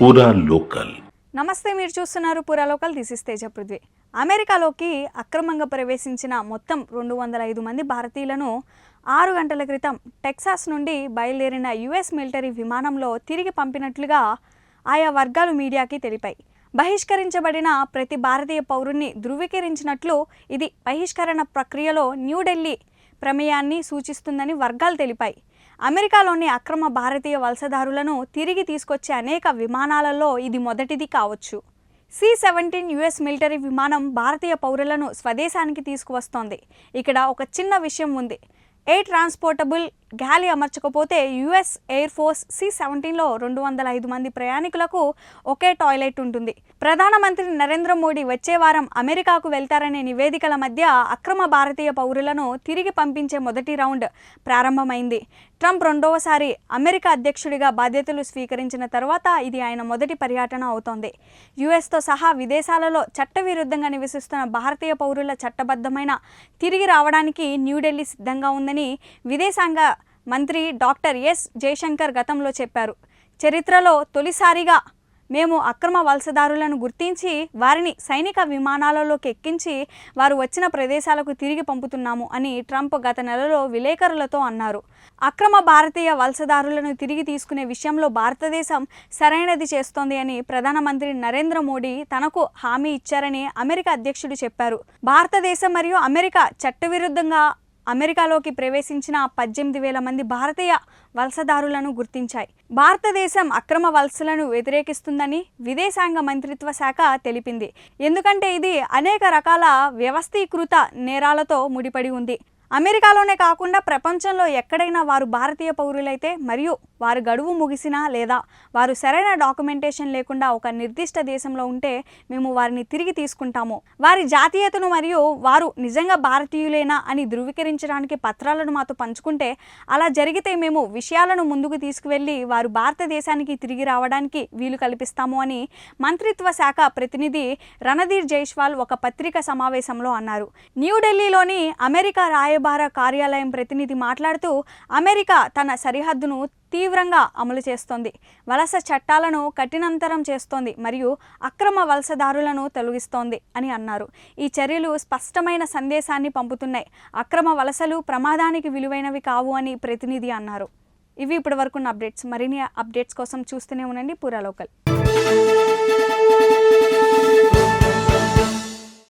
పూరా లోకల్. నమస్తే, మీరు చూస్తున్నారు Pura local. This is Teja Prithvi. అమెరికాలోకి అక్రమంగా ప్రవేశించిన మొత్తం 205 మంది భారతీయులను 6 గంటల క్రితం టెక్సాస్ నుండి బయలుదేరిన యుఎస్ మిలిటరీ విమానంలో తిరిగి పంపినట్లుగా ఆయా వర్గాలు మీడియాకి తెలిపాయి. బహిష్కరించబడిన ప్రతి భారతీయ పౌరుణ్ణి ధృవీకరించినట్లు ఇది బహిష్కరణ ప్రక్రియలో న్యూఢిల్లీ ప్రమేయాన్ని సూచిస్తుందని వర్గాలు తెలిపాయి. అమెరికాలోని అక్రమ భారతీయ వలసదారులను తిరిగి తీసుకొచ్చే అనేక విమానాలలో ఇది మొదటిది కావచ్చు. C-17 యుఎస్ మిలిటరీ విమానం భారతీయ పౌరులను స్వదేశానికి తీసుకువస్తోంది. ఇక్కడ ఒక చిన్న విషయం ఉంది. ఎయిర్ ట్రాన్స్పోర్టబుల్ గాలి అమర్చకపోతే యుఎస్ ఎయిర్ ఫోర్స్ C-17లో 205 మంది ప్రయాణికులకు ఒకే టాయిలెట్ ఉంటుంది. ప్రధానమంత్రి నరేంద్ర మోడీ వచ్చే వారం అమెరికాకు వెళ్తారనే నివేదికల మధ్య అక్రమ భారతీయ పౌరులను తిరిగి పంపించే మొదటి రౌండ్ ప్రారంభమైంది. ట్రంప్ రెండవసారి అమెరికా అధ్యక్షుడిగా బాధ్యతలు స్వీకరించిన తర్వాత ఇది ఆయన మొదటి పర్యటన అవుతోంది. యుఎస్తో సహా విదేశాలలో చట్టవిరుద్ధంగా నివసిస్తున్న భారతీయ పౌరుల చట్టబద్ధమైన తిరిగి రావడానికి న్యూఢిల్లీ సిద్ధంగా ఉందని విదేశాంగ మంత్రి డాక్టర్ ఎస్ జయశంకర్ గతంలో చెప్పారు. చరిత్రలో తొలిసారిగా మేము అక్రమ వలసదారులను గుర్తించి వారిని సైనిక విమానాలలోకి ఎక్కించి వారు వచ్చిన ప్రదేశాలకు తిరిగి పంపుతున్నాము అని ట్రంప్ గత నెలలో విలేకరులతో అన్నారు. అక్రమ భారతీయ వలసదారులను తిరిగి తీసుకునే విషయంలో భారతదేశం సరైనది చేస్తోంది అని ప్రధానమంత్రి నరేంద్ర మోడీ తనకు హామీ ఇచ్చారని అమెరికా అధ్యక్షుడు చెప్పారు. భారతదేశం మరియు అమెరికా చట్టవిరుద్ధంగా అమెరికాలోకి ప్రవేశించిన 18,000 మంది భారతీయ వలసదారులను గుర్తించాయి. భారతదేశం అక్రమ వలసలను వ్యతిరేకిస్తుందని విదేశాంగ మంత్రిత్వ శాఖ తెలిపింది. ఎందుకంటే ఇది అనేక రకాల వ్యవస్థీకృత నేరాలతో ముడిపడి ఉంది. అమెరికాలోనే కాకుండా ప్రపంచంలో ఎక్కడైనా వారు భారతీయ పౌరులైతే మరియు వారు గడువు ముగిసినా లేదా వారు సరైన డాక్యుమెంటేషన్ లేకుండా ఒక నిర్దిష్ట దేశంలో ఉంటే మేము వారిని తిరిగి తీసుకుంటాము. వారి జాతీయతను మరియు వారు నిజంగా భారతీయులేనా అని ధృవీకరించడానికి పత్రాలను మాతో పంచుకుంటే అలా జరిగితే మేము విషయాలను ముందుకు తీసుకువెళ్ళి వారు భారతదేశానికి తిరిగి రావడానికి వీలు కల్పిస్తాము అని మంత్రిత్వ శాఖ ప్రతినిధి రణధీర్ జైస్వాల్ ఒక పత్రికా సమావేశంలో అన్నారు. న్యూఢిల్లీలోని అమెరికా రాయబార కార్యాలయం ప్రతినిధి మాట్లాడుతూ అమెరికా తన సరిహద్దును తీవ్రంగా అమలు చేస్తోంది, వలస చట్టాలను కఠినంతరం చేస్తోంది మరియు అక్రమ వలసదారులను తొలగిస్తోంది అని అన్నారు. ఈ చర్యలు స్పష్టమైన సందేశాన్ని పంపుతున్నాయి. అక్రమ వలసలు ప్రమాదానికి విలువైనవి కావు అని ప్రతినిధి అన్నారు. ఇవి ఇప్పటి వరకున్న అప్డేట్స్. మరిన్ని అప్డేట్స్ కోసం చూస్తూనే ఉండండి పూరా లోకల్.